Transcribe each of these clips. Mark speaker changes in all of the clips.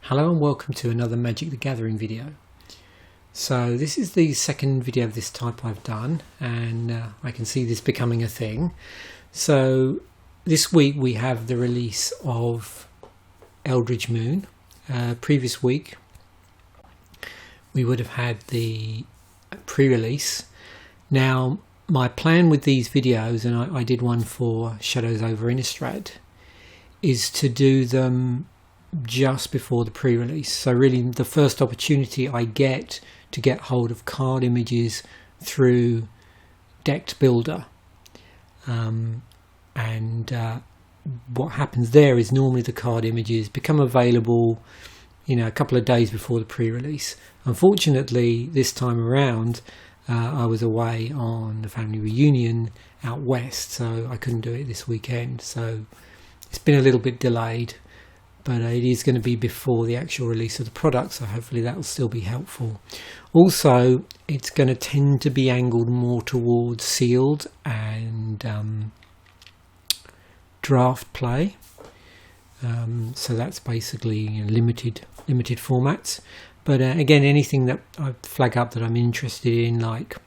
Speaker 1: Hello and welcome to another Magic the Gathering video. So this is the second video of this type I've done, and I can see this becoming a thing. So this week we have the release of Eldritch Moon. Previous week we would have had the pre-release. Now my plan with these videos, and I did one for Shadows over Innistrad, is to do them just before the pre-release. So really the first opportunity I get to get hold of card images through Decked Builder, what happens there is normally the card images become available a couple of days before the pre-release. Unfortunately this time around I was away on the family reunion out west, so I couldn't do it this weekend, so it's been a little bit delayed. But it is going to be before the actual release of the product, so hopefully that will still be helpful. Also, it's going to tend to be angled more towards sealed and draft play. So that's basically limited formats. But again, anything that I flag up that I'm interested in, like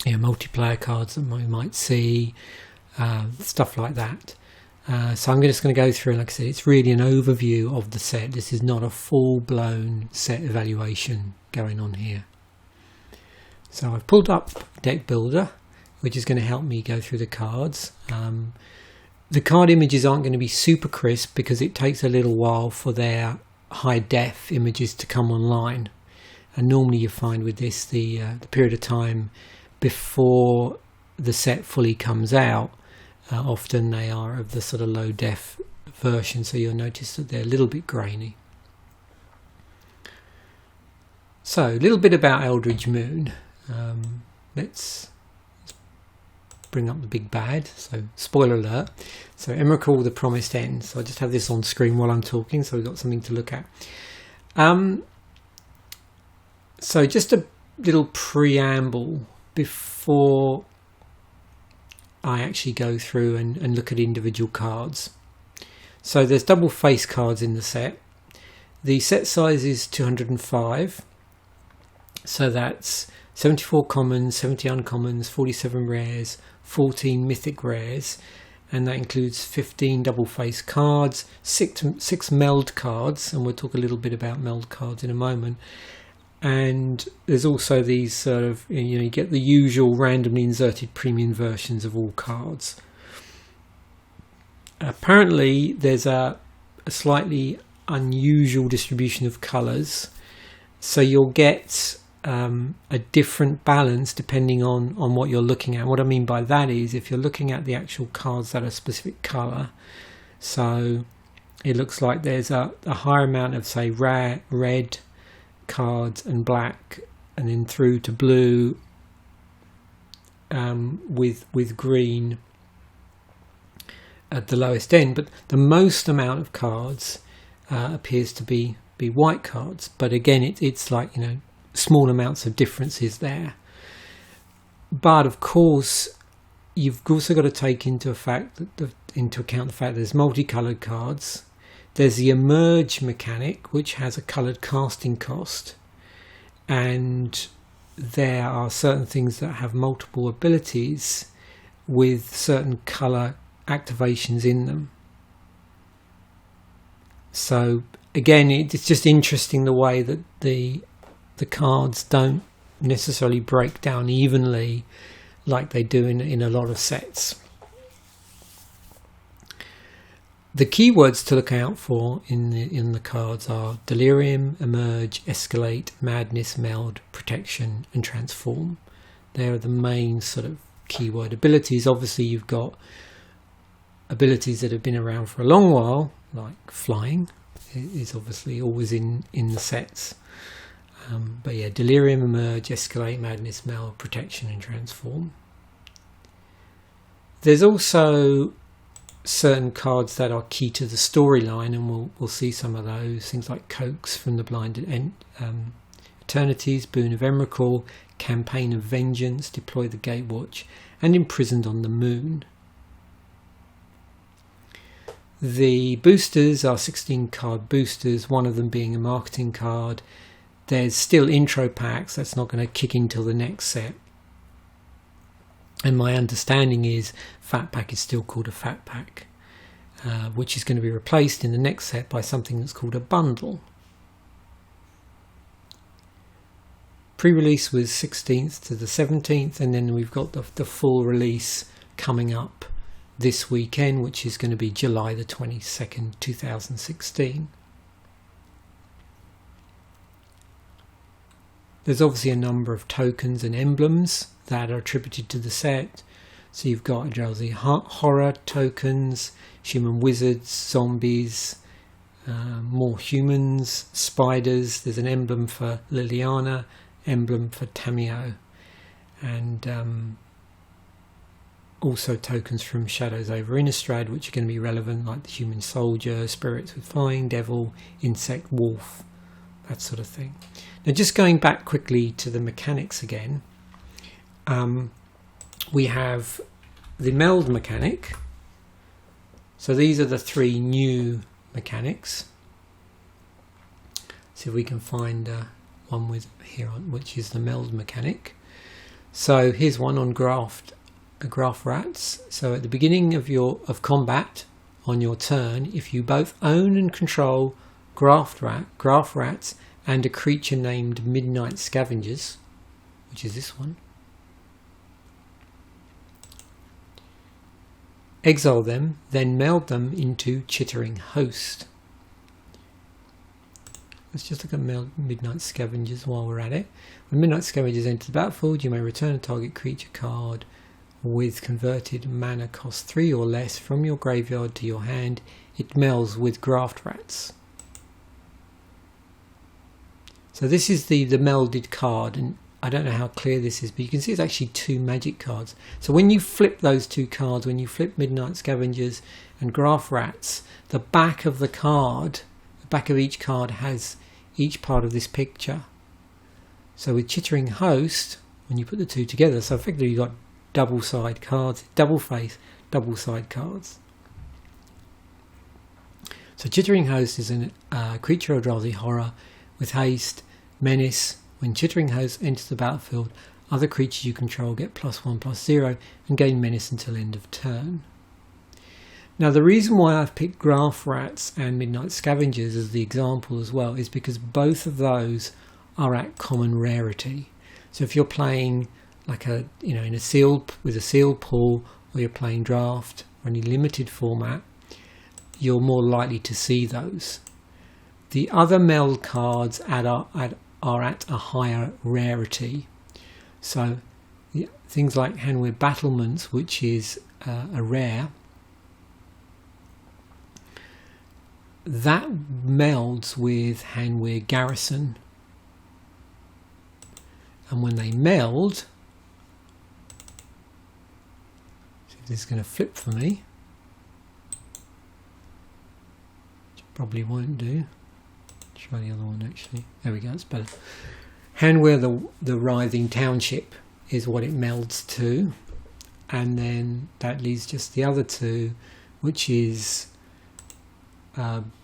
Speaker 1: multiplayer cards that we might see, stuff like that. So I'm just going to go through, and like I said, it's really an overview of the set. This is not a full-blown set evaluation going on here. So I've pulled up Deck Builder, which is going to help me go through the cards. The card images aren't going to be super crisp because it takes a little while for their high-def images to come online. And normally you find with this the period of time before the set fully comes out, often they are of the sort of low def version, so you'll notice that they're a little bit grainy. So a little bit about Eldritch Moon. Let's bring up the big bad. So spoiler alert. So Emrakul, the Promised End. So I just have this on screen while I'm talking, so we've got something to look at. So just a little preamble before I actually go through and look at individual cards. So there's double face cards in the set. The set size is 205. So that's 74 commons, 70 uncommons, 47 rares, 14 mythic rares, and that includes 15 double face cards, six meld cards, and we'll talk a little bit about meld cards in a moment. And there's also these sort of, you get the usual randomly inserted premium versions of all cards. Apparently there's a slightly unusual distribution of colours, so you'll get a different balance depending on what you're looking at. What I mean by that is if you're looking at the actual cards that are a specific colour, so it looks like there's a higher amount of, say, red cards and black, and then through to blue, with green at the lowest end, but the most amount of cards appears to be white cards. But again, it's like small amounts of differences there. But of course, you've also got to take into account the fact there's multicolored cards. There's the emerge mechanic, which has a coloured casting cost, and there are certain things that have multiple abilities with certain colour activations in them. So again, it's just interesting the way that the cards don't necessarily break down evenly like they do in a lot of sets. The keywords to look out for in the cards are Delirium, Emerge, Escalate, Madness, Meld, Protection and Transform. They are the main sort of keyword abilities. Obviously you've got abilities that have been around for a long while, like Flying is obviously always in the sets. But yeah, Delirium, Emerge, Escalate, Madness, Meld, Protection and Transform. There's also certain cards that are key to the storyline, and we'll see some of those things like Coax from the Blinded Eternities, Boon of Emrakul, Campaign of Vengeance, Deploy the Gatewatch, and Imprisoned on the Moon. The boosters are 16 card boosters, one of them being a marketing card. There's still intro packs, that's not going to kick in till the next set. And my understanding is Fat Pack is still called a Fat Pack, which is going to be replaced in the next set by something that's called a bundle. Pre-release was 16th to the 17th, and then we've got the full release coming up this weekend, which is going to be July the 22nd, 2016. There's obviously a number of tokens and emblems that are attributed to the set. So you've got drowsy horror tokens, human wizards, zombies, more humans, spiders. There's an emblem for Liliana, emblem for Tamio, and also tokens from Shadows over Innistrad, which are going to be relevant, like the human soldier, spirits with flying, devil, insect, wolf, that sort of thing. Now, just going back quickly to the mechanics again, we have the meld mechanic. So these are the three new mechanics. See if we can find one with here on, which is the meld mechanic. So here's one on graph rats. So at the beginning of combat on your turn, if you both own and control graph rats and a creature named Midnight Scavengers, which is this one, exile them, then meld them into Chittering Host. Let's just look at Midnight Scavengers while we're at it. When Midnight Scavengers enter the battlefield, you may return a target creature card with converted mana cost 3 or less from your graveyard to your hand. It melds with Graft Rats. So this is the melded card, and I don't know how clear this is, but you can see it's actually two magic cards. So when you flip those two cards, when you flip Midnight Scavengers and Graft Rats, the back of the card, the back of each card has each part of this picture. So with Chittering Host, when you put the two together, so effectively you've got double side cards, double face, double side cards. So Chittering Host is a creature or drowsy horror with haste, menace. When Chittering Host enters the battlefield, other creatures you control get +1/+0 and gain menace until end of turn. Now the reason why I've picked Graft Rats and Midnight Scavengers as the example as well is because both of those are at common rarity. So if you're playing like in a sealed pool, or you're playing draft or any limited format, you're more likely to see those. The other meld cards are at a higher rarity. So things like Hanweir Battlements, which is a rare, that melds with Hanweir Garrison. And when they meld, see if this is going to flip for me. Which probably won't do. Try the other one actually. There we go, it's better. Hanweir the Writhing Township is what it melds to. And then that leaves just the other two, which is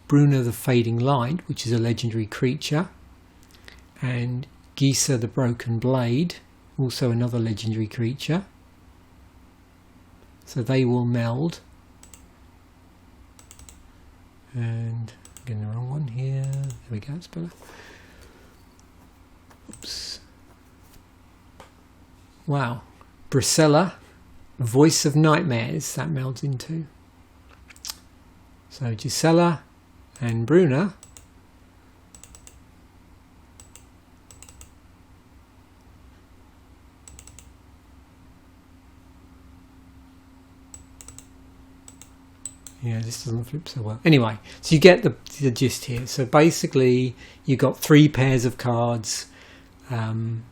Speaker 1: Bruna the Fading Light, which is a legendary creature, and Gisa the Broken Blade, also another legendary creature. So they will meld. And I'm getting the wrong one here. There we go, it's better. Oops. Wow. Brisella, Voice of Nightmares, that melds into. So Gisela and Bruna this doesn't flip so well. Anyway, so you get the gist here. So basically you got 3 pairs of cards. One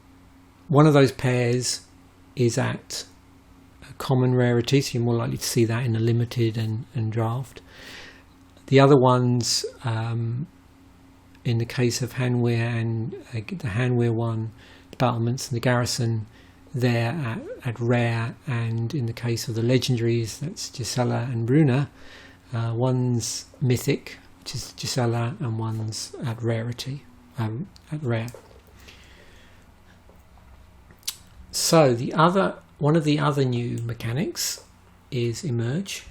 Speaker 1: of those pairs is at a common rarity, so you're more likely to see that in a limited and draft. The other ones, in the case of Hanweir and the Hanweir one, the Battlements and the Garrison, they're at rare, and in the case of the legendaries, that's Gisela and Bruna, One's mythic, which is Gisela, and one's at rarity, at rare. So one of the other new mechanics is emerge.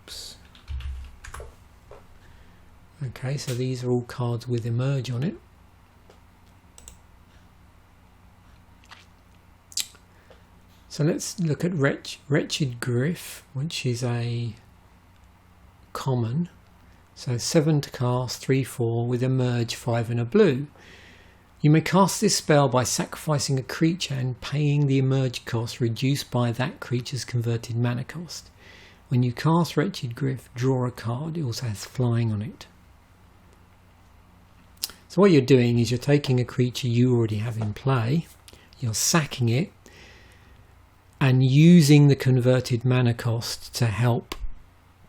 Speaker 1: Oops. Okay, so these are all cards with emerge on it. So let's look at Wretched Griff, which is a common. So 7 to cast, 3/4 with emerge, 5 and a blue. You may cast this spell by sacrificing a creature and paying the emerge cost reduced by that creature's converted mana cost. When you cast Wretched Griff, draw a card. It also has flying on it. So what you're doing is you're taking a creature you already have in play, you're sacking it, and using the converted mana cost to help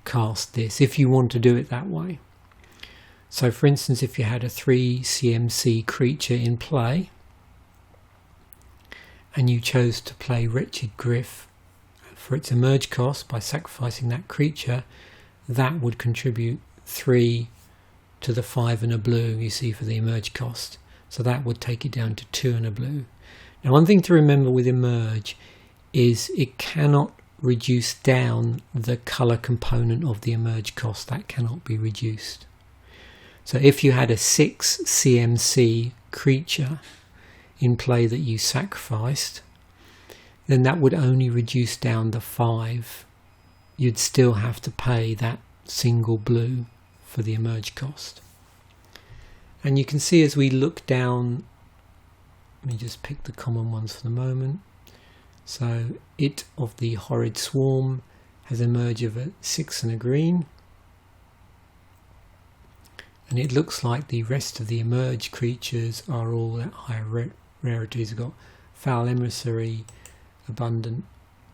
Speaker 1: cast this, if you want to do it that way. So for instance, if you had a 3 CMC creature in play and you chose to play Wretched Griff for its emerge cost by sacrificing that creature, that would contribute 3 to the 5 and a blue you see for the emerge cost. So that would take it down to 2 and a blue. Now one thing to remember with emerge is it cannot reduce down the colour component of the emerge cost. That cannot be reduced. So if you had a 6 CMC creature in play that you sacrificed, then that would only reduce down the 5. You'd still have to pay that single blue for the emerge cost. And you can see as we look down, let me just pick the common ones for the moment. So It of the Horrid Swarm has emerge of a 6 and a green. And it looks like the rest of the emerge creatures are all at higher rarities. We've got Foul Emissary, Abundant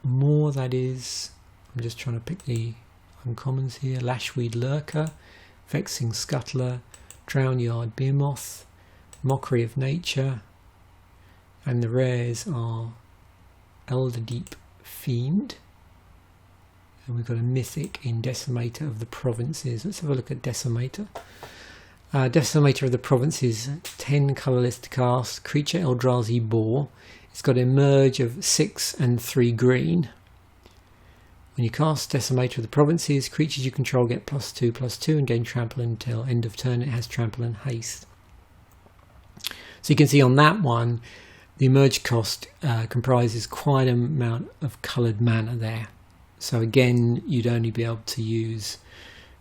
Speaker 1: Moor, that is. I'm just trying to pick the uncommons here. Lashweed Lurker, Vexing Scuttler, Drownyard Behemoth, Mockery of Nature, and the rares are Elderdeep Fiend, and we've got a mythic in Decimator of the Provinces. Let's have a look at Decimator. Decimator of the Provinces, 10 colourless to cast, creature Eldrazi Boar. It's got emerge of 6 and 3 green. When you cast Decimator of the Provinces, creatures you control get +2/+2 and gain trample until end of turn. It has trample and haste. So you can see on that one, the emerge cost comprises quite an amount of coloured mana there. So again, you'd only be able to use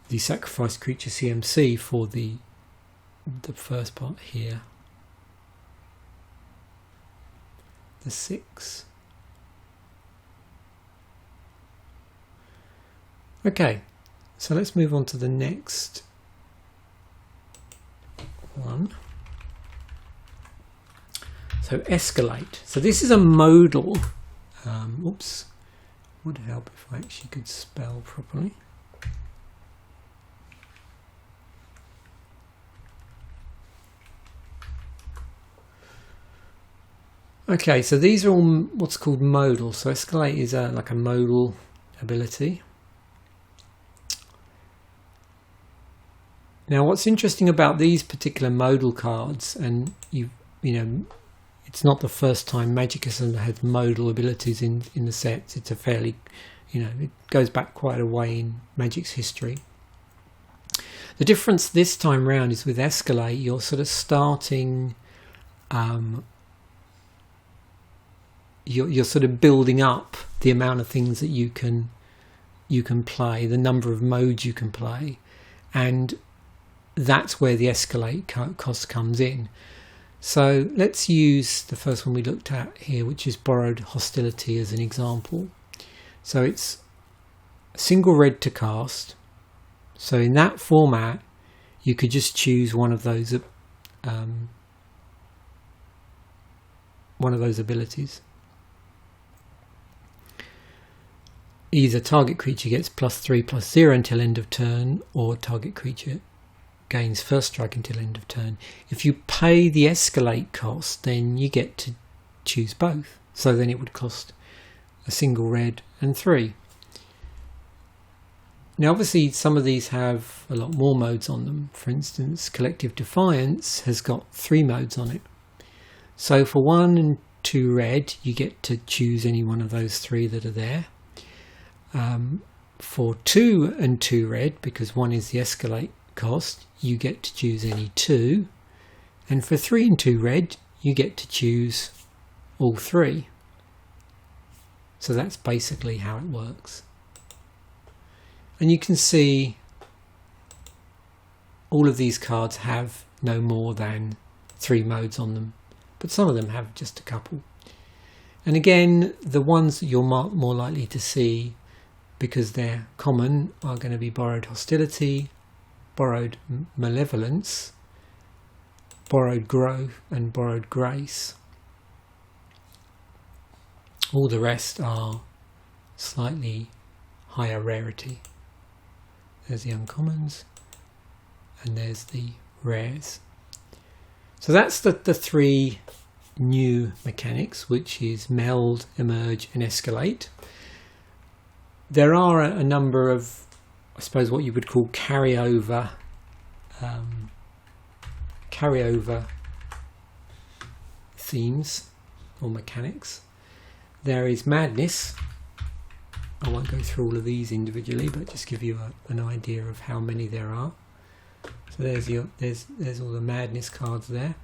Speaker 1: the sacrifice creature CMC for the first part here. The 6. Okay, so let's move on to the next one. So Escalate. So this is a modal. Oops. Would help if I actually could spell properly. Okay, so these are all what's called modal. So Escalate is like a modal ability. Now, what's interesting about these particular modal cards, and you know, it's not the first time Magic has had modal abilities in the sets. It's a fairly, it goes back quite a way in Magic's history. The difference this time round is with Escalate, you're sort of starting, you're sort of building up the amount of things that you can play, the number of modes you can play, and that's where the Escalate cost comes in. So let's use the first one we looked at here, which is Borrowed Hostility, as an example. So it's a single red to cast. So in that format, you could just choose one of those abilities. Either target creature gets +3/+0 until end of turn, or target creature gains first strike until end of turn. If you pay the Escalate cost, then you get to choose both. So then it would cost a single red and 3. Now obviously some of these have a lot more modes on them. For instance, Collective Defiance has got 3 modes on it. So for 1 and 2 red, you get to choose any one of those 3 that are there. For 2 and 2 red, because 1 is the escalate cost, you get to choose any 2. And for 3 and 2 red, you get to choose all 3. So that's basically how it works. And you can see all of these cards have no more than 3 modes on them, but some of them have just a couple. And again, the ones that you're more likely to see, because they're common, are going to be Borrowed Hostility, Borrowed Malevolence, Borrowed Growth and Borrowed Grace. All the rest are slightly higher rarity. There's the uncommons and there's the rares. So that's the 3 new mechanics, which is Meld, Emerge and Escalate. There are a number of, I suppose, what you would call carryover themes or mechanics. There is Madness. I won't go through all of these individually, but just give you an idea of how many there are. So there's all the Madness cards there.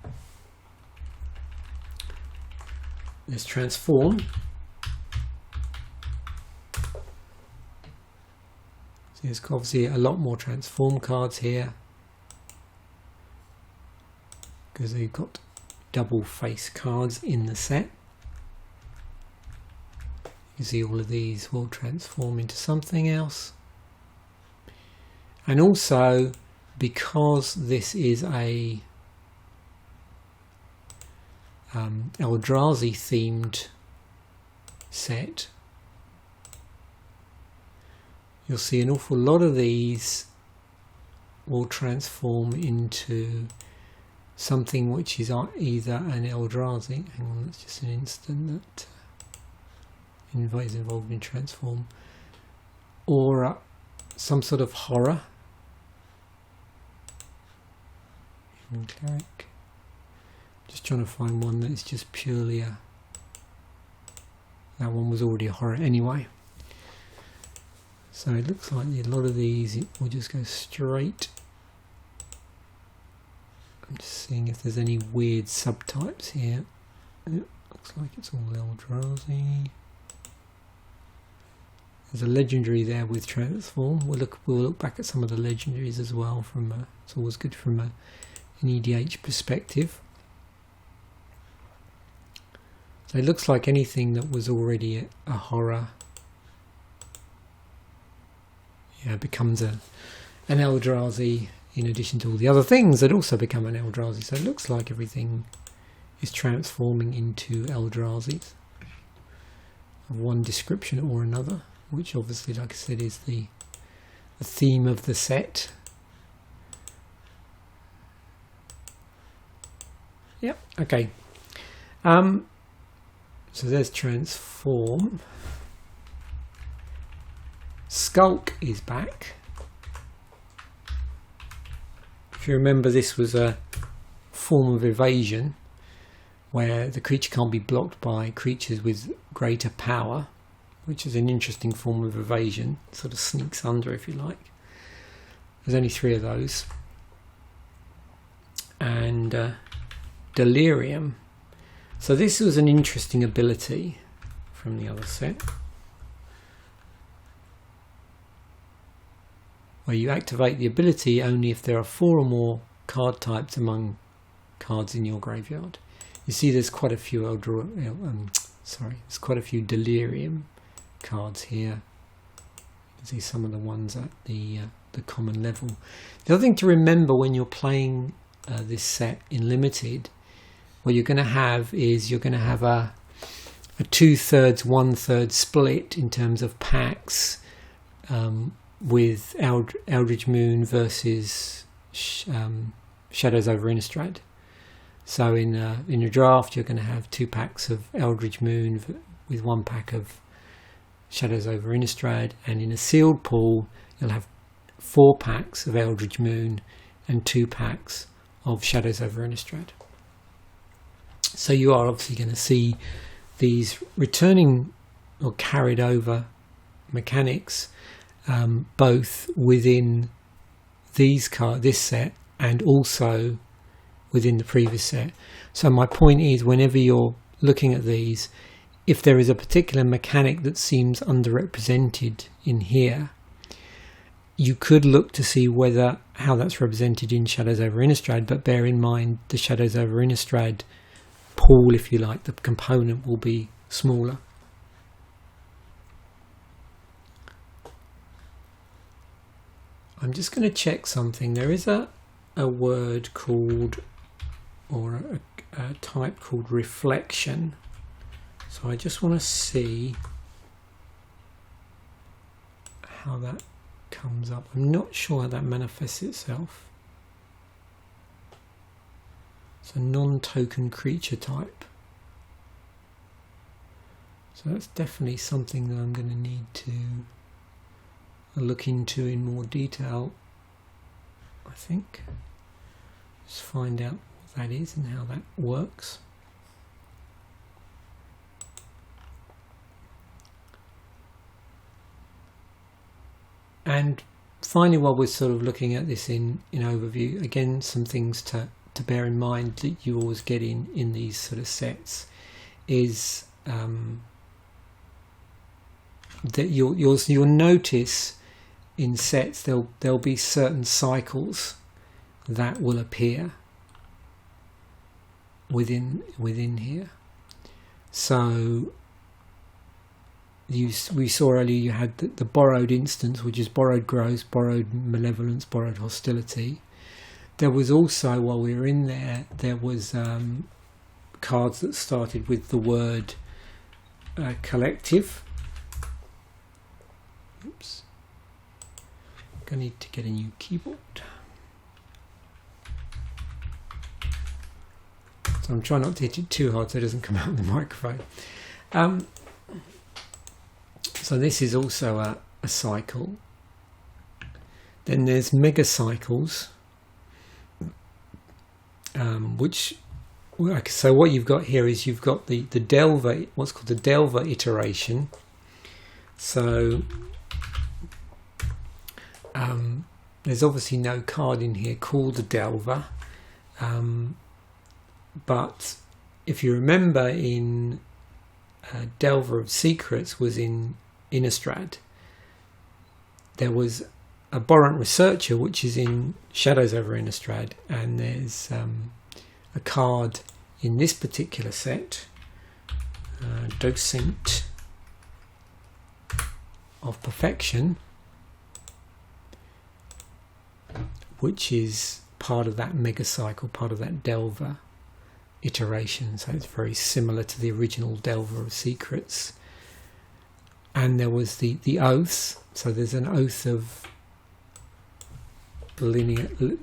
Speaker 1: There's Transform. So there's obviously a lot more Transform cards here, because they've got double face cards in the set. You see all of these will transform into something else. And also, because this is a Eldrazi themed set, you'll see an awful lot of these will transform into something which is either an Eldrazi, hang on, that's just an instant that is involved in transform, or some sort of horror. Human Cleric. Just trying to find one that is just purely a... That one was already a horror anyway. So it looks like a lot of these it will just go straight. I'm just seeing if there's any weird subtypes here. It looks like it's all Eldrazi. There's a legendary there with Transform. We'll look back at some of the legendaries as well. It's always good from an EDH perspective. So it looks like anything that was already a horror, becomes an Eldrazi, in addition to all the other things that also become an Eldrazi. So it looks like everything is transforming into Eldrazi's of one description or another, which obviously, like I said, is the theme of the set. Yep, okay. So there's Transform. Skulk is back. If you remember, this was a form of evasion where the creature can't be blocked by creatures with greater power, which is an interesting form of evasion. It sort of sneaks under, if you like. There's only 3 of those. And Delirium. So this was an interesting ability from the other set, where you activate the ability only if there are 4 or more card types among cards in your graveyard. You see there's quite a few there's quite a few Delirium cards here. You can see some of the ones at the common level. The other thing to remember when you're playing this set in limited, what you're going to have is you're going to have a 2/3, 1/3 split in terms of packs, with Eldritch Moon versus Shadows over Innistrad. So in your draft, you're going to have 2 packs of Eldritch Moon with 1 pack of Shadows over Innistrad, and in a sealed pool, you'll have 4 packs of Eldritch Moon and 2 packs of Shadows over Innistrad. So you are obviously going to see these returning or carried over mechanics, both within this set and also within the previous set. So my point is, whenever you're looking at these, if there is a particular mechanic that seems underrepresented in here, you could look to see how that's represented in Shadows over Innistrad, but bear in mind the Shadows over Innistrad pool, if you like, the component will be smaller. I'm just going to check something. There is a word called, or a type called reflection. So I just want to see how that comes up. I'm not sure how that manifests itself. It's a non-token creature type. So that's definitely something that I'm going to need to look into in more detail, I think. Just find out what that is and how that works. And finally, while we're sort of looking at this in overview, again, some things to bear in mind that you always get in these sort of sets is that you'll notice in sets there'll be certain cycles that will appear within here. So we saw earlier you had the borrowed instance, which is borrowed growth, borrowed malevolence, borrowed hostility. There was also, while we were in there was cards that started with the word collective. Oops. I need to get a new keyboard. So I'm trying not to hit it too hard so it doesn't come out of the microphone. So this is also a cycle. Then there's mega cycles, so what you've got here is you've got the Delver, what's called the Delver iteration. So there's obviously no card in here called the Delver, but if you remember, in Delver of Secrets was in Innistrad, there was a Borrant Researcher, which is in Shadows over Innistrad, and there's a card in this particular set, Docent of Perfection, which is part of that mega cycle, part of that Delver iteration. So it's very similar to the original Delver of Secrets. And there was the oaths. So there's an oath of Liliana,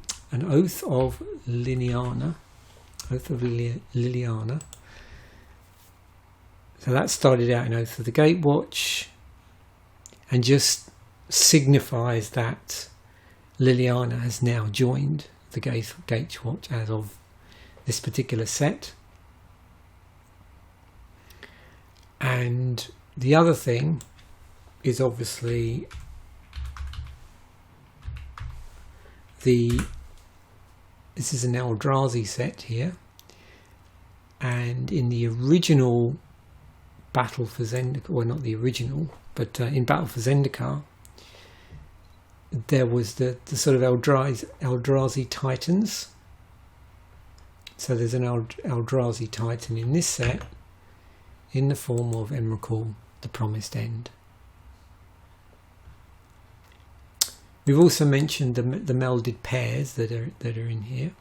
Speaker 1: Oath of Liliana. So that started out in Oath of the Gatewatch, and just signifies that Liliana has now joined the Gatewatch as of this particular set. And the other thing is obviously this is an Eldrazi set here, and in the original Battle for Zendikar, well, not the original, but in Battle for Zendikar, there was the sort of Eldrazi Titans. So there's an Eldrazi Titan in this set in the form of Emrakul, the Promised End. We've also mentioned the melded pairs that are in here.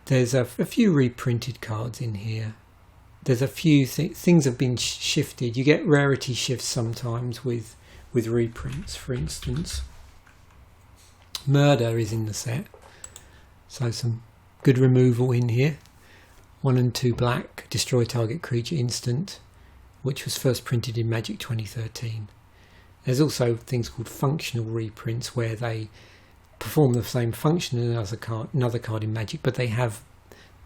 Speaker 1: There's a few reprinted cards in here. There's a few things have been shifted. You get rarity shifts sometimes with reprints. For instance, Murder is in the set, so some good removal in here. 1 and 2 black, destroy target creature instant which was first printed in Magic 2013. There's also things called functional reprints where they perform the same function as another card in Magic, but they have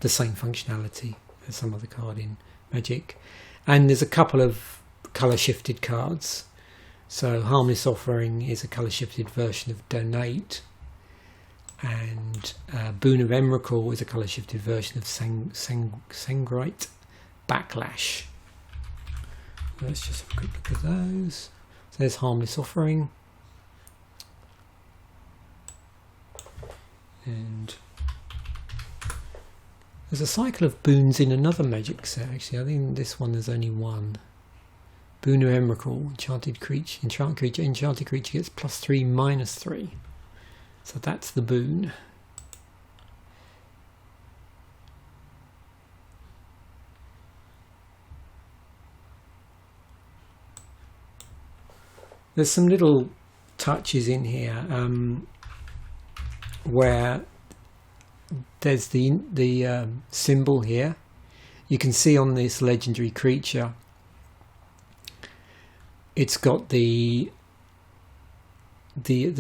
Speaker 1: the same functionality as some other card in Magic. And there's a couple of colour shifted cards. So Harmless Offering is a colour shifted version of Donate, and Boon of Emrakul is a colour shifted version of Sangrite Backlash. Let's just have a quick look at those. So there's Harmless Offering, and there's a cycle of boons in another Magic set. Actually, I think this one there's only one. Boon of Emrakul, enchanted creature gets +3, -3. So that's the boon. There's some little touches in here where there's the symbol here. You can see on this legendary creature, it's got the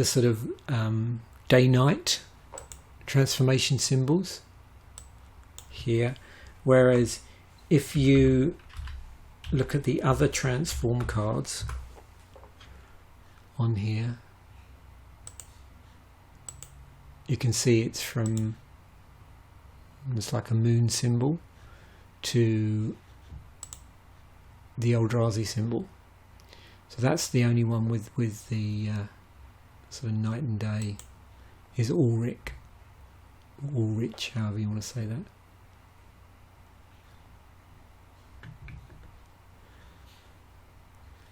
Speaker 1: sort of day-night transformation symbols here, whereas if you look at the other transform cards on here, you can see it's from, it's like a moon symbol to the Eldrazi symbol. So that's the only one with the sort of night and day is Ulrich, however you want to say that.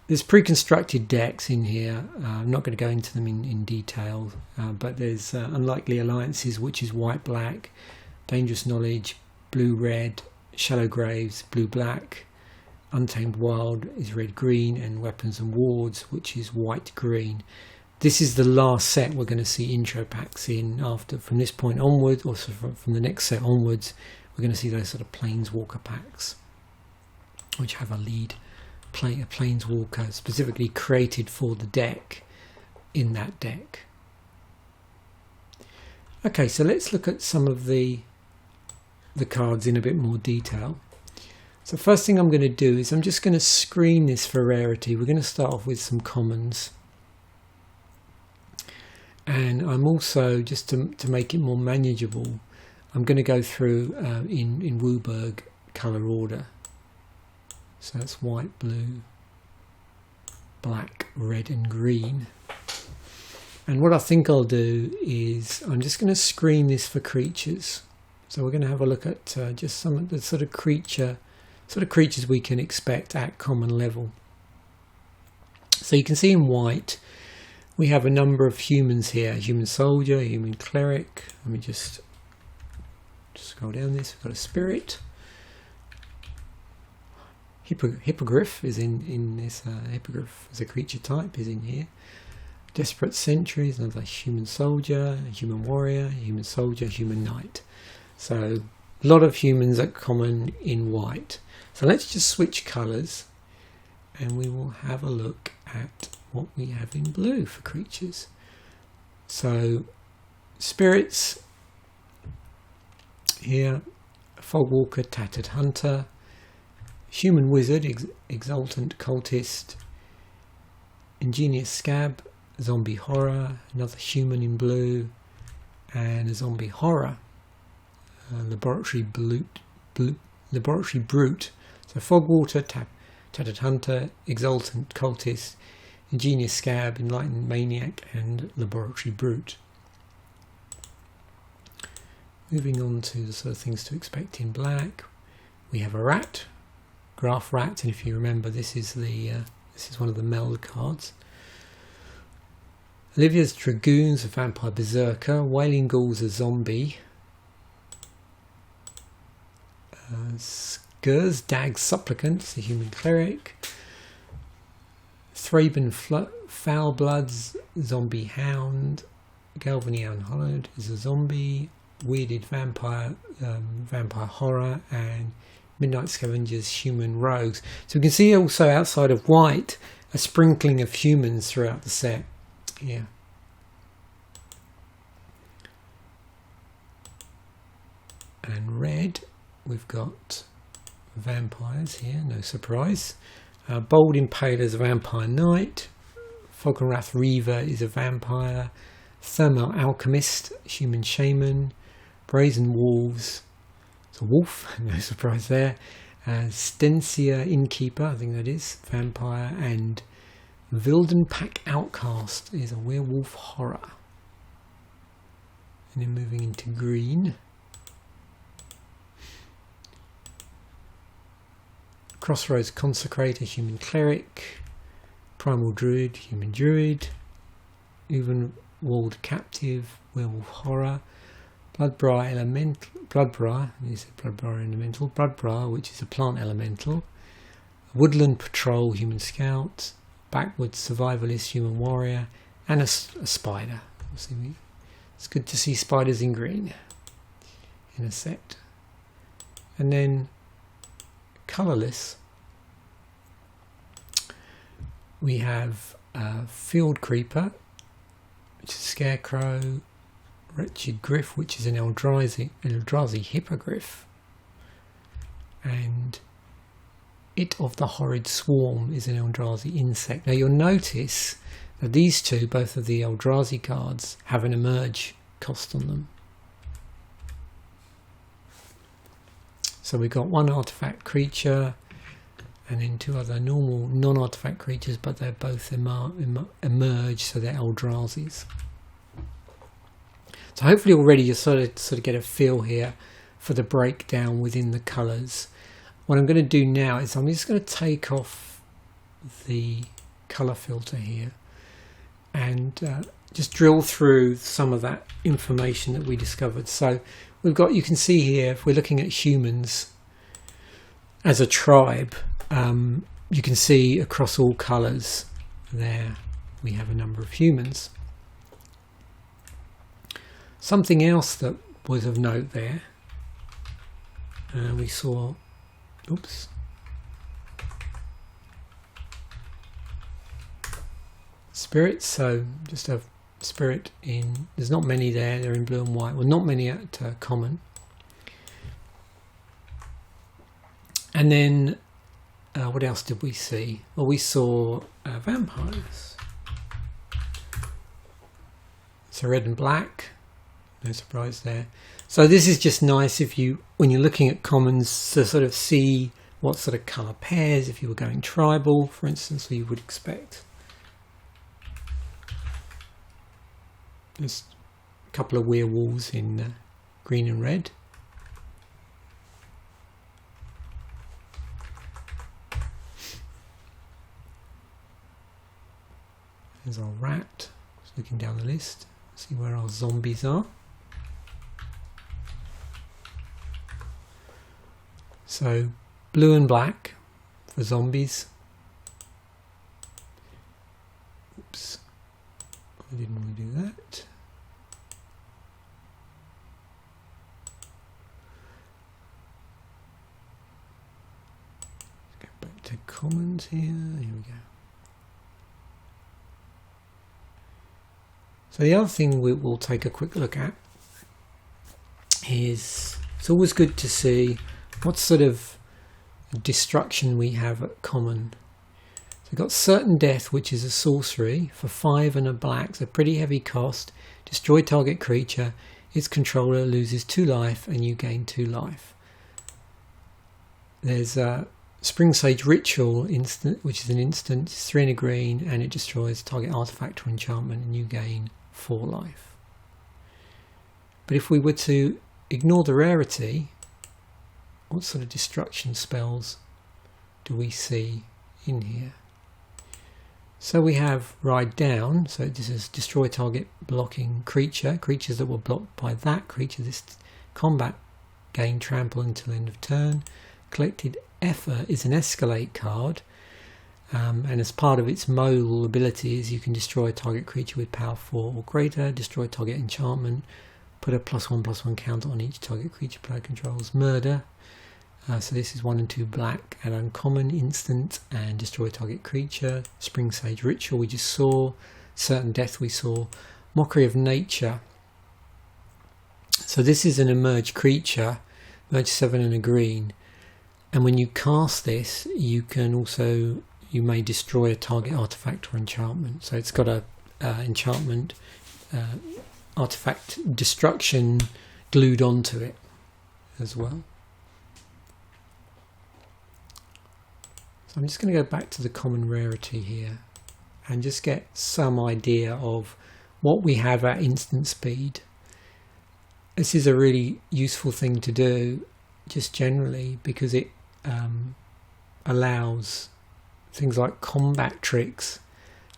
Speaker 1: There's pre-constructed decks in here. I'm not going to go into them in detail, but there's Unlikely Alliances, which is white-black, Dangerous Knowledge, blue-red, Shallow Graves, blue-black, Untamed Wild is red-green, and Weapons and Wards, which is white-green. This is the last set we're going to see intro packs in. After, from this point onward, or from the next set onwards, we're going to see those sort of Planeswalker packs, which have a Planeswalker specifically created for the deck in that deck. Okay, so let's look at some of the cards in a bit more detail. So first thing I'm going to do is I'm just going to screen this for rarity. We're going to start off with some commons. And I'm also, just to make it more manageable, I'm going to go through in WUBRG colour order. So that's white, blue, black, red and green. And what I think I'll do is I'm just going to screen this for creatures. So we're going to have a look at just some of the sort of creatures we can expect at common level. So you can see in white we have a number of humans here: human soldier, human cleric. Let me just scroll down this. We've got a spirit. Hippogriff is in this. Hippogriff as a creature type is in here. Desperate Sentry is another human soldier, a human warrior, a human soldier, human knight. So a lot of humans at common in white. So let's just switch colours and we will have a look at what we have in blue for creatures. So spirits here: Fogwalker, Tattered Hunter, Human Wizard, Exultant Cultist, Ingenious Scab, Zombie Horror, another human in blue, and a Zombie Horror, Laboratory Brute. So Fogwater, Tattered Hunter, Exultant Cultist, Ingenious Scab, Enlightened Maniac, and Laboratory Brute. Moving on to the sort of things to expect in black, we have a rat, Graph Rat, and if you remember, this is one of the meld cards. Olivia's Dragoons, a vampire berserker. Wailing Ghouls, a zombie. Skurs, Dag's Supplicants, a human cleric. Thraben Foulbloods, zombie hound. Galvany Unhallowed is a zombie. Weirded Vampire, vampire horror, and Midnight Scavengers, Human Rogues. So we can see also outside of white a sprinkling of humans throughout the set here. And red, we've got vampires here, no surprise. Bold Impaler's a vampire knight. Falconwrath Reaver is a vampire. Thermal Alchemist, human shaman. Brazen Wolves, it's a wolf, no surprise there. Stencia Innkeeper, I think that is, vampire. And Vildenpack Outcast is a werewolf horror. And then moving into green. Crossroads Consecrator, human cleric. Primal Druid, human druid. Uvenwald Captive, werewolf horror. Bloodbriar Elemental, Bloodbriar Elemental, Bloodbriar, which is a plant elemental. Woodland Patrol, human scout. Backwoods Survivalist, human warrior. And a spider. It's good to see spiders in green in a set. And then colourless, we have Field Creeper, which is Scarecrow. Wretched Griff, which is an Eldrazi Hippogriff. And It of the Horrid Swarm is an Eldrazi insect. Now you'll notice that these two, both of the Eldrazi cards, have an emerge cost on them. So we've got one artifact creature and then two other normal non-artifact creatures, but they're both emerge, so they're Eldrazi's. So hopefully already you sort of get a feel here for the breakdown within the colours. What I'm going to do now is I'm just going to take off the colour filter here and just drill through some of that information that we discovered. So we've got, you can see here, if we're looking at humans as a tribe, you can see across all colours there we have a number of humans. Something else that was of note there, we saw, oops, spirits. So just a spirit in, there's not many there, they're in blue and white, well not many at common. And then what else did we see? Well, we saw vampires. So red and black. No surprise there. So this is just nice if you, when you're looking at commons, to sort of see what sort of colour pairs, if you were going tribal, for instance, you would expect. There's a couple of werewolves in green and red. There's our rat, just looking down the list, see where our zombies are. So blue and black for zombies. Oops, I didn't want to do that. Let's go back to commons here. Here we go. So the other thing we'll take a quick look at is, it's always good to see what sort of destruction we have at common. So we've got Certain Death, which is a sorcery for 5 and a black, so pretty heavy cost. Destroy target creature, its controller loses 2 life and you gain 2 life. There's a Spring Sage Ritual instant, which is an instant, it's 3 and a green, and it destroys target artifact or enchantment and you gain 4 life. But if we were to ignore the rarity, what sort of destruction spells do we see in here? So we have Ride Down, so this is destroy target blocking creature. Creatures that were blocked by that creature, this combat gain trample until end of turn. Collected Effort is an escalate card, and as part of its mole abilities you can destroy a target creature with power 4 or greater, destroy target enchantment, put a +1/+1 counter on each target creature player controls. Murder, So this is 1 and 2 black, add uncommon, instant, and destroy target creature. Spring Sage Ritual we just saw. Certain Death we saw. Mockery of Nature. So this is an emerge creature, emerge 7 and a green. And when you cast this, you may destroy a target artifact or enchantment. So it's got a enchantment artifact destruction glued onto it as well. So I'm just going to go back to the common rarity here and just get some idea of what we have at instant speed. This is a really useful thing to do just generally because it allows things like combat tricks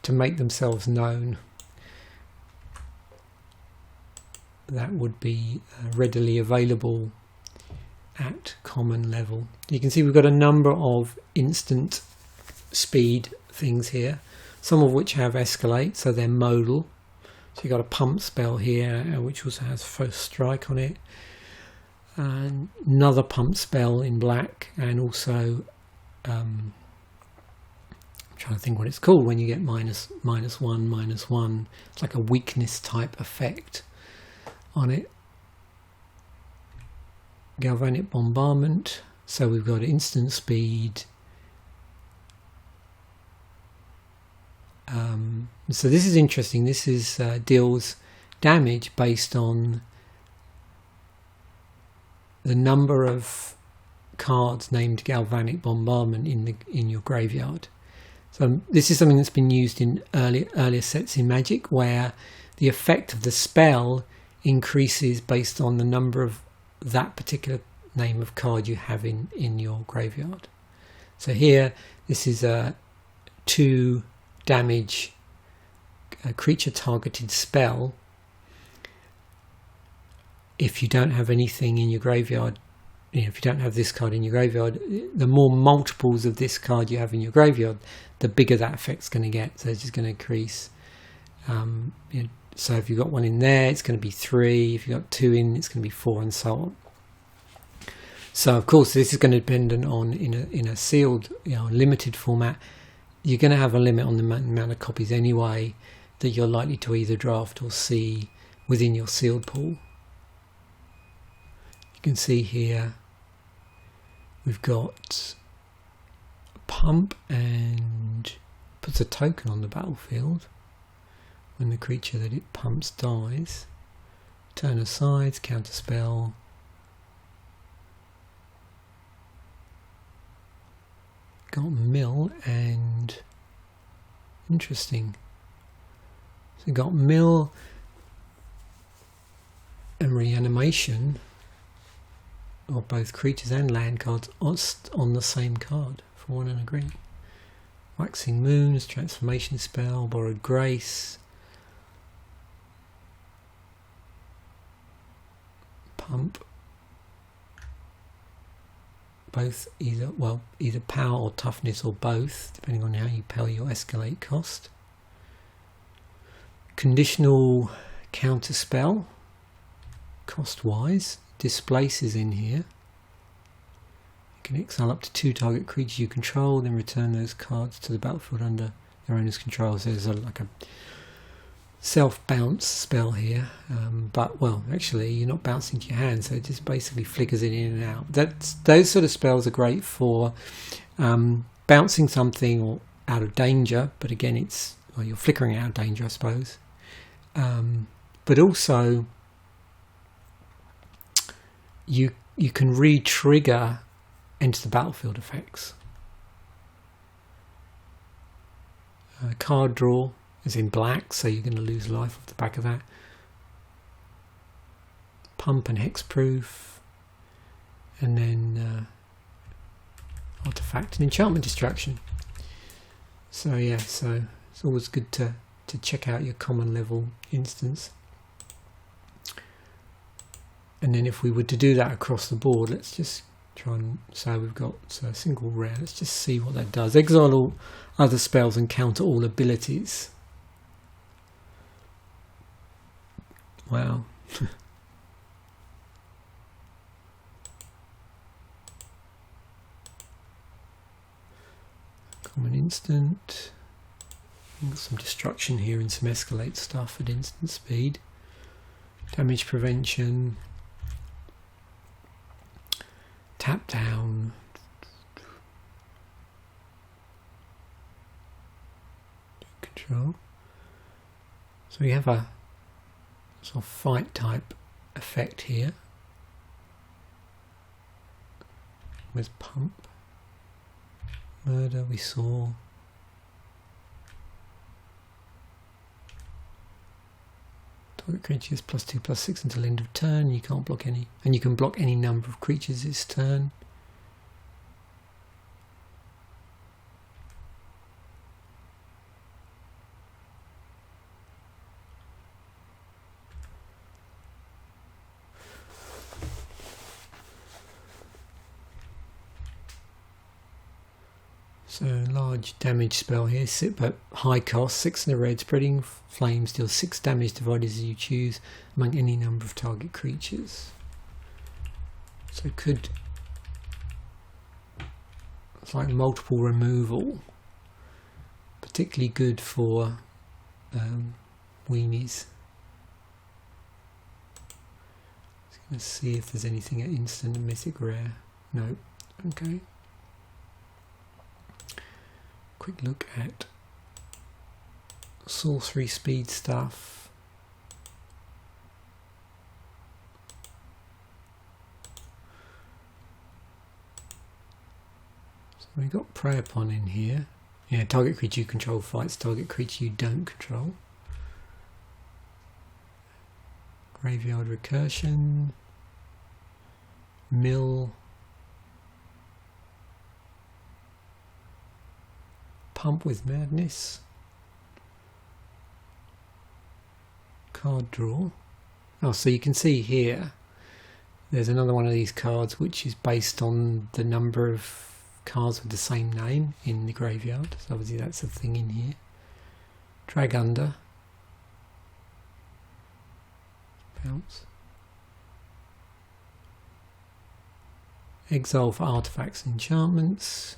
Speaker 1: to make themselves known. That would be readily available at common level. You can see we've got a number of instant speed things here, some of which have escalate, so they're modal. So you've got a pump spell here, which also has first strike on it. And another pump spell in black, and also I'm trying to think what it's called when you get -1/-1. It's like a weakness type effect on it. Galvanic Bombardment. So we've got instant speed. So this is interesting. This is deals damage based on the number of cards named Galvanic Bombardment in your graveyard. So this is something that's been used in earlier sets in Magic, where the effect of the spell increases based on the number of that particular name of card you have in your graveyard. So here, this is a 2 damage creature targeted spell. If you don't have anything in your graveyard, if you don't have this card in your graveyard, the more multiples of this card you have in your graveyard, the bigger that effect's going to get. So it's just going to increase. So if you've got 1 in there, it's going to be 3. If you've got 2 in, it's going to be 4, and so on. So of course, this is going to depend on in a sealed, limited format. You're going to have a limit on the amount of copies anyway that you're likely to either draft or see within your sealed pool. You can see here we've got a pump and puts a token on the battlefield. When the creature that it pumps dies, turn aside, counter spell. Got mill and interesting. So we got mill and reanimation of both creatures and land cards on the same card for 1 and a green. Waxing Moons, transformation spell, borrowed grace. Pump. Both either power or toughness, or both, depending on how you pay your escalate cost. Conditional counter spell, cost wise, displaces in here. You can exile up to 2 target creatures you control, then return those cards to the battlefield under their owner's control. So there's like a self-bounce spell here, but actually you're not bouncing to your hand, so it just basically flickers it in and out. Those sort of spells are great for bouncing something or out of danger, but again you're flickering out of danger, I suppose. But also you can re-trigger enter the battlefield effects. Card draw is in black, so you're going to lose life off the back of that. Pump and hexproof, and then artifact and enchantment destruction. So yeah, so it's always good to check out your common level instance. And then if we were to do that across the board, let's just try and say we've got a single rare. Let's just see what that does. Exile all other spells and counter all abilities. Wow. Common instant. Got some destruction here and some escalate stuff at instant speed. Damage prevention. Tap down. Control. So we have a sort of fight type effect here with pump. Murder we saw. Target creatures +2/+6 until end of turn. You can't block any, and you can block any number of creatures this turn. So large damage spell here, but high cost, 6 in the red, spreading flames deals 6 damage divided as you choose among any number of target creatures. So it's like multiple removal, particularly good for weenies. Just going to see if there's anything at instant and mythic rare. No. Okay. Quick look at sorcery speed stuff. So we've got Prey Upon in here. Yeah, target creature you control fights target creature you don't control. Graveyard Recursion. Mill. Pump with Madness. Card draw. Oh, so you can see here there's another one of these cards which is based on the number of cards with the same name in the graveyard. So obviously that's a thing in here. Drag Under. Bounce. Exile for artifacts and enchantments.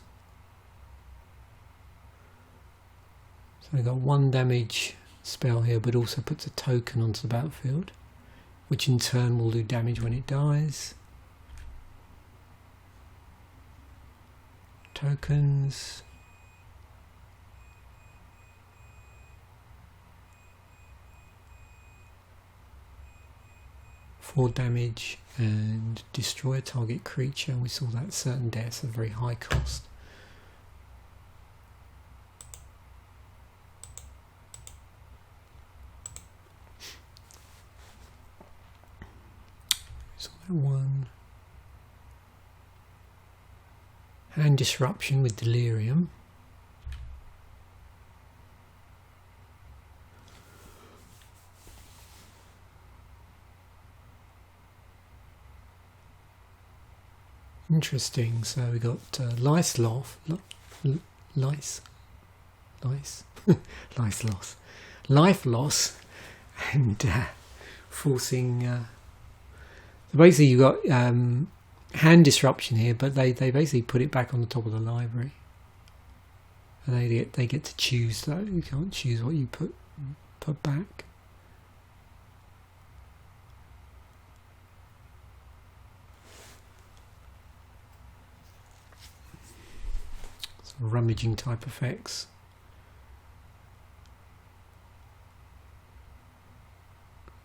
Speaker 1: So we've got 1 damage spell here, but also puts a token onto the battlefield, which in turn will do damage when it dies. Tokens. For damage and destroy a target creature, and we saw that certain deaths at very high cost. One. Hand Disruption with Delirium. Interesting. So we got lice loss, life loss, and forcing. Basically, you've got hand disruption here, but they basically put it back on the top of the library, and they get to choose though. You can't choose what you put back. Some rummaging type effects.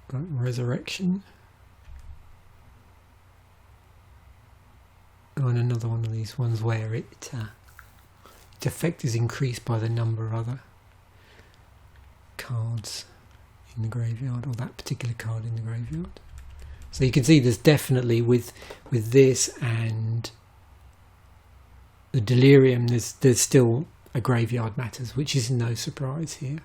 Speaker 1: Got Resurrection. And another one of these ones where its effect is increased by the number of other cards in the graveyard, or that particular card in the graveyard. So you can see there's definitely with this and the Delirium, there's still a graveyard matters, which is no surprise here.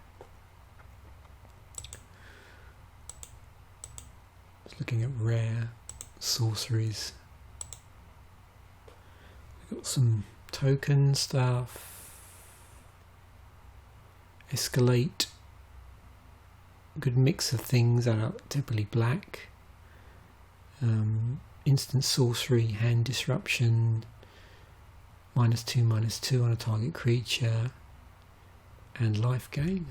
Speaker 1: Just looking at rare sorceries. Got some token stuff, escalate, good mix of things that are typically black, instant sorcery, hand disruption, -2/-2 on a target creature, and life gain.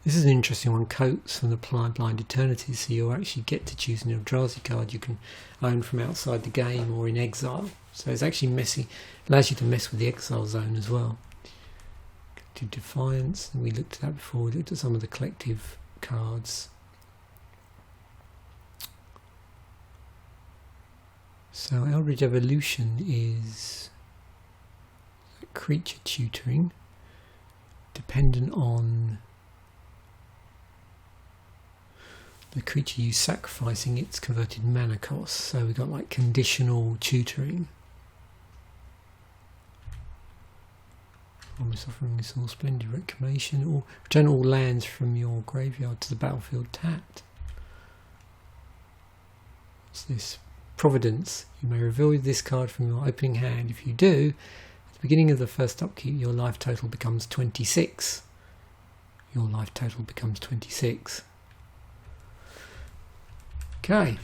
Speaker 1: This is an interesting one, Coats from the Blind Eternities, so you'll actually get to choose an Eldrazi card you can own from outside the game or in exile. So it's actually messy, allows you to mess with the exile zone as well. To Defiance, and we looked at that before, we looked at some of the collective cards. So Eldritch Evolution is creature tutoring, dependent on the creature you sacrificing its converted mana cost. So we've got like conditional tutoring. Almost offering this all splendid reclamation, or return all lands from your graveyard to the battlefield tapped. What's this? Providence. You may reveal this card from your opening hand. If you do, at the beginning of the first upkeep, your life total becomes 26. Your life total becomes 26. Okay.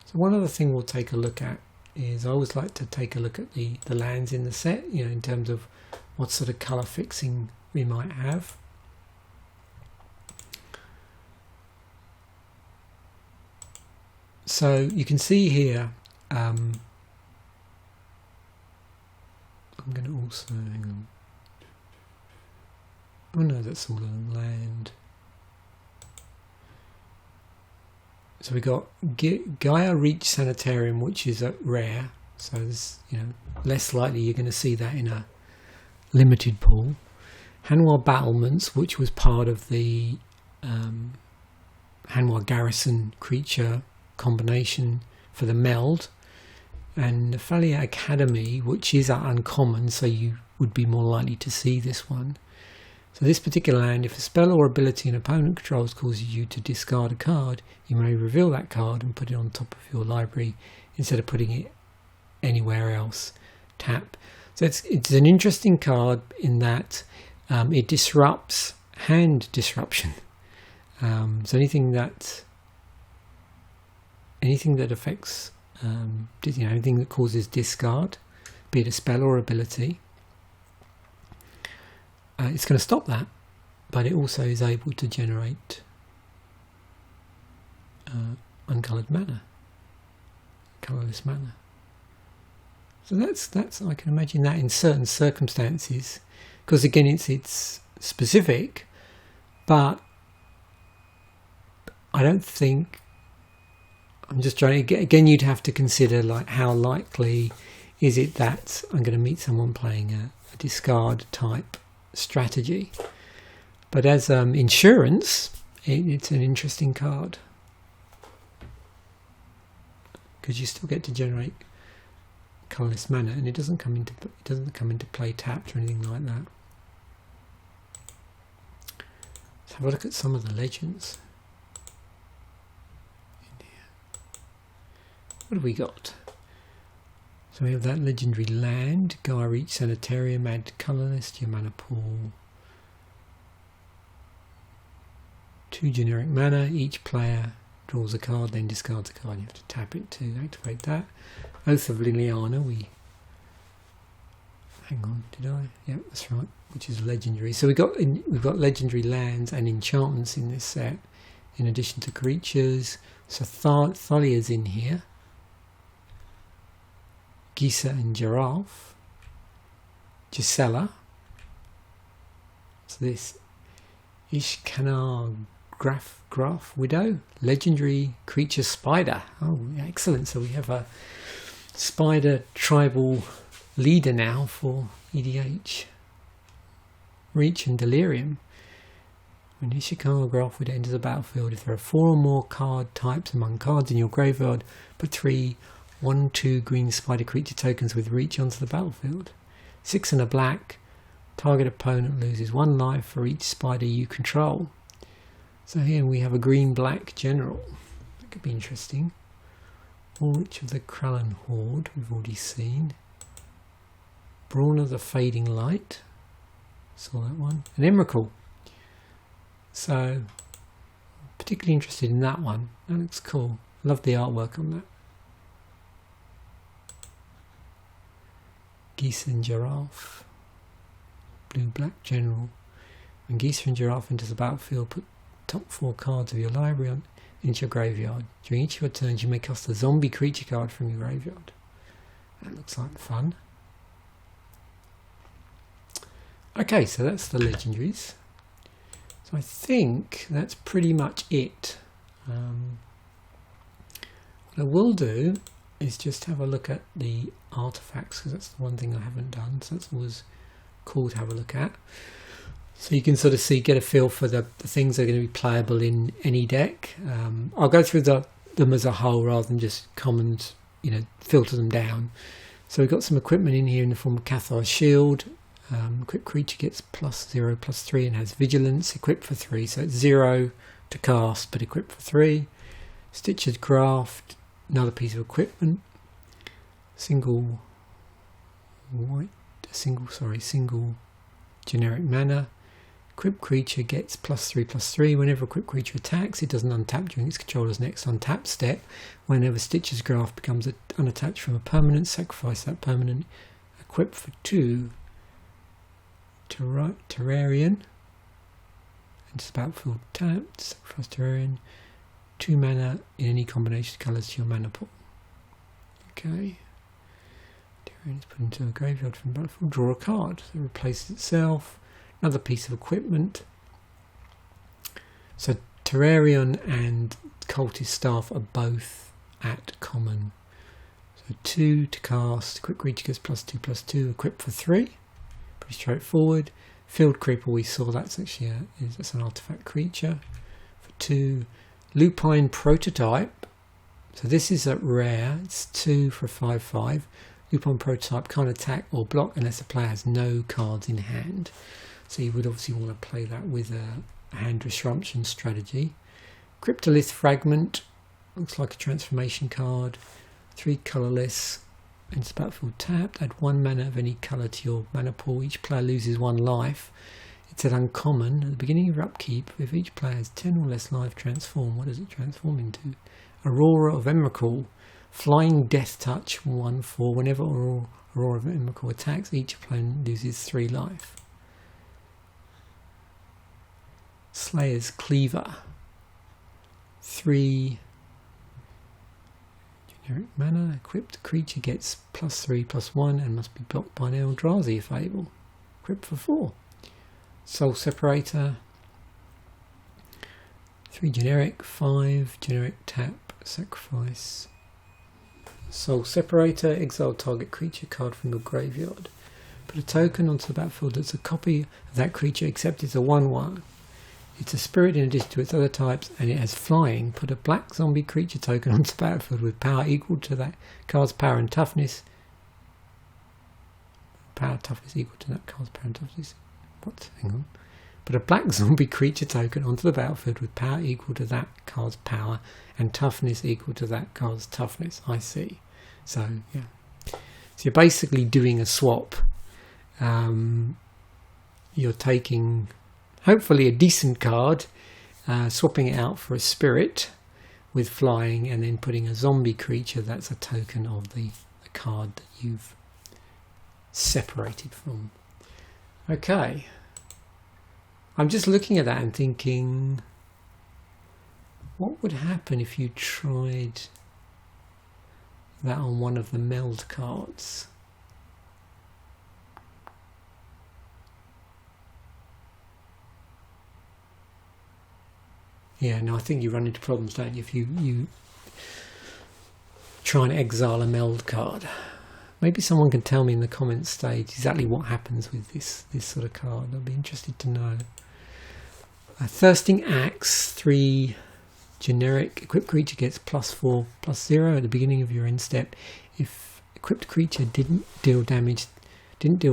Speaker 1: So one other thing we'll take a look at is, I always like to take a look at the lands in the set, you know, in terms of what sort of colour fixing we might have. So you can see here, I'm going to also, hang on, oh no, that's all on land. So we got Gaia Reach Sanitarium, which is a rare, so there's, you know, less likely you're going to see that in a limited pool. Hanwha Battlements, which was part of the Hanwha Garrison creature combination for the meld, and Nephalia Academy, which is uncommon, so you would be more likely to see this one. So this particular land, if a spell or ability an opponent controls causes you to discard a card, you may reveal that card and put it on top of your library instead of putting it anywhere else. Tap. So it's an interesting card in that it disrupts hand disruption. So anything that affects, you know, anything that causes discard, be it a spell or ability, it's going to stop that, but it also is able to generate uncoloured mana, colourless mana. So that's I can imagine that in certain circumstances, because again it's specific, but I don't think, I'm just trying to, again, you'd have to consider like how likely is it that I'm going to meet someone playing a discard type strategy. But as insurance, it's an interesting card, because you still get to generate colourless mana, and it doesn't come into play tapped or anything like that. Let's have a look at some of the legends in here. What have we got? So we have that legendary land, Gaia Reach Sanitarium, add colourless to your mana pool. 2 generic mana, each player draws a card, then discards a card. You have to tap it to activate that. Oath of Liliana, hang on, did I? Yep, that's right, which is legendary. So we've got legendary lands and enchantments in this set, in addition to creatures. So Thalia's in here. Gisa and Giraffe. Gisela. So this Ishkanar Graf Widow, legendary creature spider. Oh, excellent. So we have a spider tribal leader now for EDH. Reach and Delirium. When Ishkanar Graf Widow enters the battlefield, if there are 4 or more card types among cards in your graveyard, put 3 1/2 green spider creature tokens with reach onto the battlefield. 6 and a black. Target opponent loses 1 life for each spider you control. So here we have a green-black general. That could be interesting. Ulrich of the Krallen Horde, we've already seen. Brawn of the Fading Light. Saw that one. And Emrakul. So particularly interested in that one. That looks cool. Love the artwork on that. Geese and giraffe. Blue-black general. When geese and giraffe enters the battlefield, put top 4 cards of your library into your graveyard. During each of your turns, you may cast a zombie creature card from your graveyard. That looks like fun. Okay, so that's the legendaries. So I think that's pretty much it. What I will do is just have a look at the artifacts, because that's the one thing I haven't done. So that's always cool to have a look at. So you can sort of get a feel for the things that are going to be playable in any deck. I'll go through them as a whole rather than just commons, filter them down. So we've got some equipment in here in the form of Cathar's Shield. Equipped creature gets +0/+3 and has vigilance, equipped for 3. So it's 0 to cast, but equipped for 3. Stitcher's Graft, another piece of equipment. Single generic mana. Equipped creature gets +3/+3. Whenever equipped creature attacks, it doesn't untap during its controller's next untap step. Whenever Stitcher's Graft becomes unattached from a permanent, sacrifice that permanent. Equipped for 2. Terrarian. It's battlefield tapped. Sacrifice Terrarian. 2 mana in any combination of colours to your mana pool. Okay. Terrarian is put into a graveyard from the battlefield. Draw a card. So it replaces itself. Another piece of equipment. So Terrarian and Cultist Staff are both at common. So 2 to cast. Equipped creature gets +2/+2. Equipped for 3. Pretty straightforward. Field Creeper, we saw that's actually that's an artifact creature. For 2. Lupine Prototype. So this is at rare. It's 2 for a 5/5. Lupine Prototype can't attack or block unless the player has no cards in hand. So you would obviously want to play that with a hand disruption strategy. Cryptolith Fragment. Looks like a transformation card. 3 colourless. It's battlefield tapped. Add 1 mana of any colour to your mana pool. Each player loses 1 life. It's an uncommon. At the beginning of your upkeep, if each player has 10 or less life, transform. What does it transform into? Aurora of Emrakul. Flying Death Touch 1/4. Whenever Aurora of Emrakul attacks, each opponent loses 3 life. Slayer's Cleaver. 3 generic mana. Equipped creature gets +3/+1 and must be blocked by an Eldrazi if able. Equipped for 4. Soul Separator. 3 generic. 5 generic tap. Sacrifice. Soul Separator. Exile target creature card from your graveyard. Put a token onto the battlefield that's a copy of that creature except it's a 1/1. It's a spirit in addition to its other types, and it has flying. Put a black zombie creature token onto the battlefield with power equal to that card's power and toughness. Toughness equal to that card's power and toughness. What? Hang on. Put a black zombie creature token onto the battlefield with power equal to that card's power and toughness equal to that card's toughness. I see. So, yeah. So you're basically doing a swap. You're taking hopefully a decent card, swapping it out for a spirit with flying, and then putting a zombie creature that's a token of the card that you've separated from. Okay. I'm just looking at that and thinking, what would happen if you tried that on one of the meld cards? Yeah, no, I think you run into problems, don't you, if you try and exile a meld card. Maybe someone can tell me in the comments stage exactly what happens with this sort of card. I'd be interested to know. A Thirsting Axe, 3 generic. Equipped creature gets +4/+0 at the beginning of your end step. If equipped creature didn't deal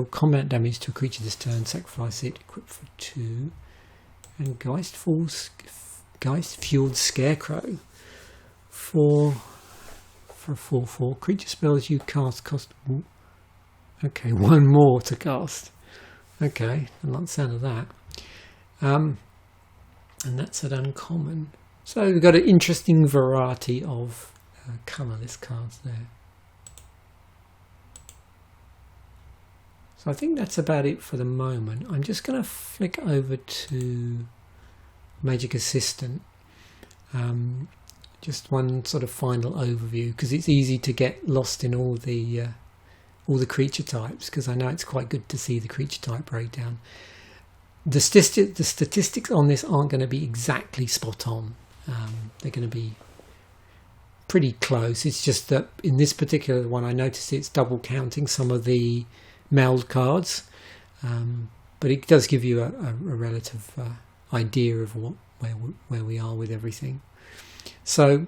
Speaker 1: combat damage to a creature this turn, sacrifice it. Equipped for 2. And Geist Fueled Scarecrow for a 4/4. Creature spells you cast cost. Okay, 1 more to cast. Okay, I like the sound of that. And that's an uncommon. So we've got an interesting variety of colourless cards there. So I think that's about it for the moment. I'm just going to flick over to Magic Assistant. Just one sort of final overview, because it's easy to get lost in all the creature types, because I know it's quite good to see the creature type breakdown. The statistics on this aren't going to be exactly spot on. They're going to be pretty close. It's just that in this particular one I noticed it's double counting some of the meld cards, but it does give you a relative idea of where we are with everything. So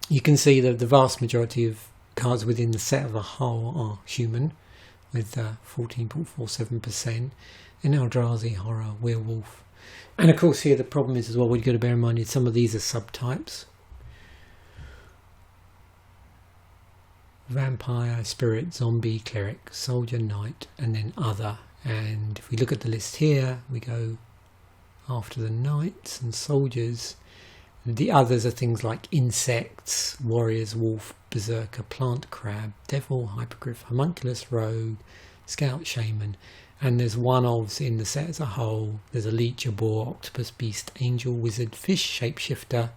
Speaker 1: you can see that the vast majority of cards within the set of a whole are human, with 14.47%, and Eldrazi, Horror, Werewolf. And of course here the problem is as well, we've got to bear in mind some of these are subtypes. Vampire, Spirit, Zombie, Cleric, Soldier, Knight, and then Other. And if we look at the list here, we go after the Knights and Soldiers. The others are things like Insects, Warriors, Wolf, Berserker, Plant Crab, Devil, Hypergriff, Homunculus, Rogue, Scout, Shaman. And there's one-ofs in the set as a whole. There's a Leech, a Boar, Octopus, Beast, Angel, Wizard, Fish, Shapeshifter.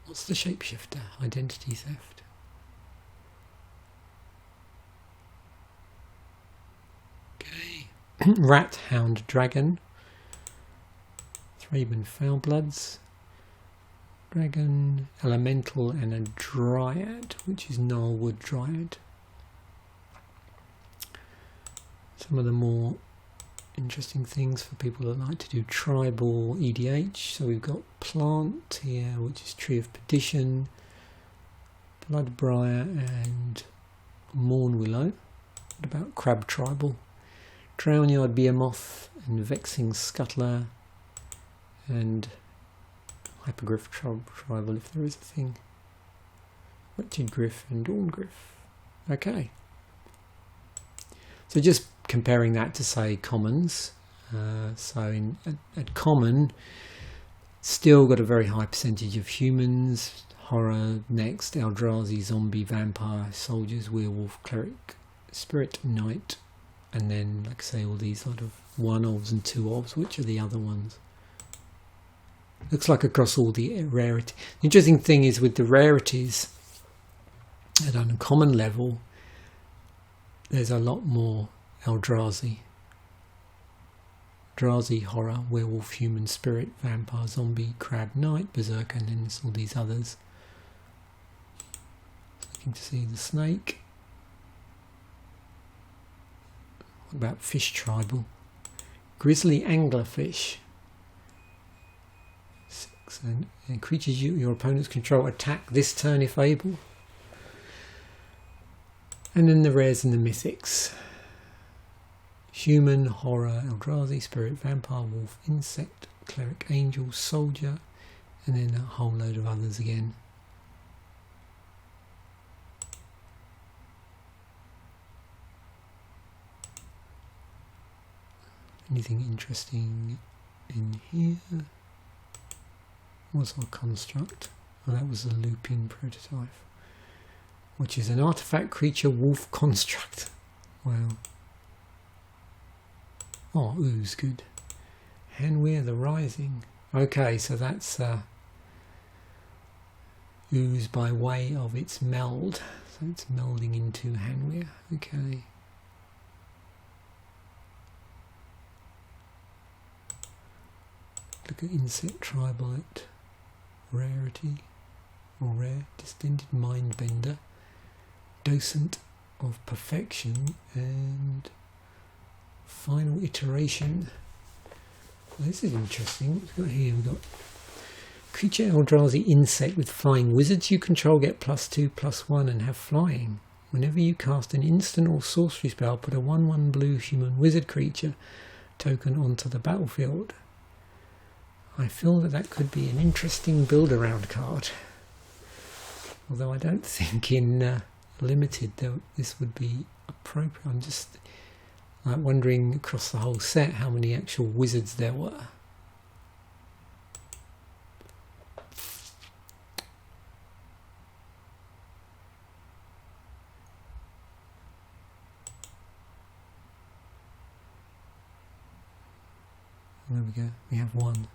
Speaker 1: What's the Shapeshifter? Identity Theft. Okay. Rat, Hound, Dragon. Thraben, Foulbloods. Dragon, Elemental, and a Dryad, which is Gnarlwood Dryad. Some of the more interesting things for people that like to do tribal EDH. So we've got Plant here, which is Tree of Perdition, Bloodbriar, and Mornwillow. What about Crab Tribal? Drownyard Behemoth, and Vexing Scuttler, and Hypergriff Tribal, if there is a thing. Wretched Griff and Dawn Griff. Okay. So just comparing that to, say, commons. So at common, still got a very high percentage of humans. Horror next, Eldrazi, Zombie, Vampire, Soldiers, Werewolf, Cleric, Spirit, Knight, and then, like I say, all these sort of one-ofs and two-ofs, which are the other ones. Looks like across all the rarity. The interesting thing is with the rarities at uncommon level, there's a lot more Eldrazi. Eldrazi, Horror, Werewolf, Human, Spirit, Vampire, Zombie, Crab, Knight, Berserker, and then there's all these others. Looking to see the Snake. What about Fish Tribal? Grizzly Anglerfish. 6, and creatures your opponents control attack this turn if able. And then the rares and the mythics. Human, Horror, Eldrazi, Spirit, Vampire, Wolf, Insect, Cleric, Angel, Soldier, and then a whole load of others again. Anything interesting in here? What's our construct? Oh, that was a looping prototype, which is an artifact creature wolf construct. Wow. Oh, ooze, good. Hanweir the Rising. Okay, so that's ooze by way of its meld. So it's melding into Hanweir. Okay. Look at Insect Tribal at rarity, or rare, Distended Mindbender, Docent of Perfection, and Final Iteration. This is interesting. What we've got here, we've got creature Eldrazi Insect with Flying. Wizards you control get +2/+1 and have flying. Whenever you cast an instant or sorcery spell, put a 1/1 blue human wizard creature token onto the battlefield. I feel that could be an interesting build-around card. Although I don't think in Limited this would be appropriate. I'm just like wondering across the whole set how many actual wizards there were. There we go. We have one.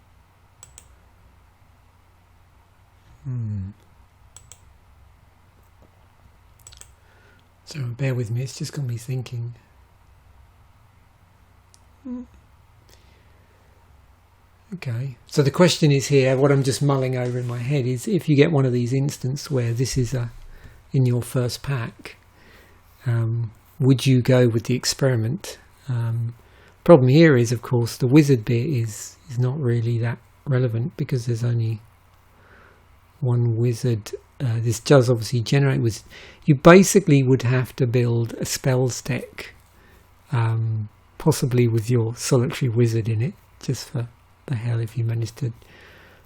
Speaker 1: So bear with me. It's just got me thinking. Okay. So the question is here. What I'm just mulling over in my head is, if you get one of these instances where this is in your first pack, would you go with the experiment? Problem here is, of course, the wizard bit is not really that relevant because there's only one wizard. This does obviously generate wizard. You basically would have to build a spells deck, possibly with your solitary wizard in it, just for the hell, if you manage to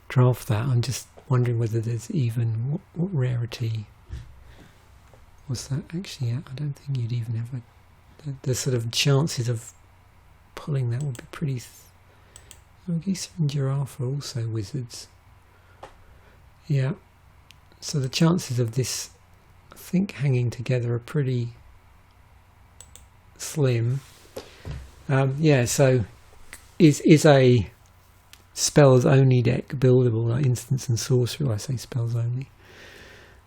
Speaker 1: draft that. I'm just wondering whether there's even what rarity was that actually at? I don't think you'd even have the sort of chances of pulling that would be pretty. Geese and giraffe are also wizards. Yeah. So the chances of this, I think, hanging together are pretty slim. Yeah. So is a spells only deck buildable, like instants and sorcery? Well, I say spells only.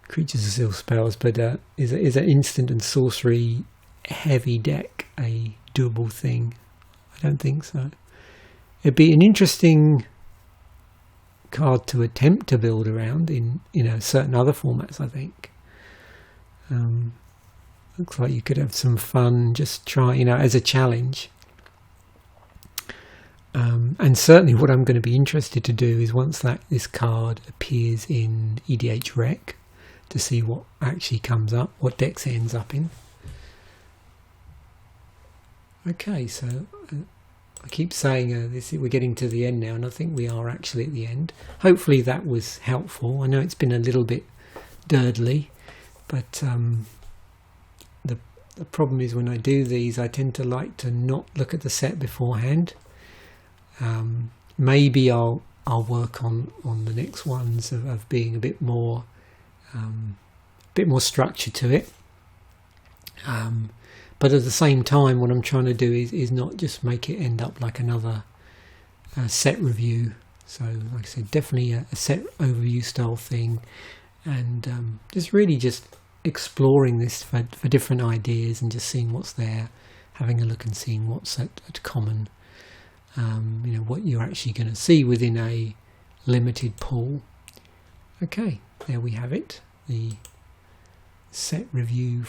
Speaker 1: Creatures are still spells, but is an instant and sorcery heavy deck a doable thing? I don't think so. It'd be an interesting card to attempt to build around in certain other formats, I think. Looks like you could have some fun, just try, as a challenge. And certainly what I'm going to be interested to do is, once this card appears in EDH Rec, to see what actually comes up, what decks it ends up in. Okay, so I keep saying we're getting to the end now, and I think we are actually at the end. Hopefully that was helpful. I know it's been a little bit durdly, but the problem is, when I do these, I tend to like to not look at the set beforehand. Maybe I'll work on the next ones of being a bit more structure to it. But at the same time, what I'm trying to do is not just make it end up like another set review. So, like I said, definitely a set overview style thing, and just exploring this for different ideas and just seeing what's there, having a look and seeing what's at common. What you're actually going to see within a limited pool. Okay, there we have it. The set review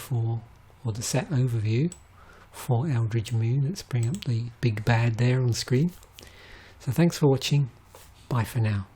Speaker 1: or the set overview for Eldritch Moon. Let's bring up the big bad there on screen. So thanks for watching. Bye for now.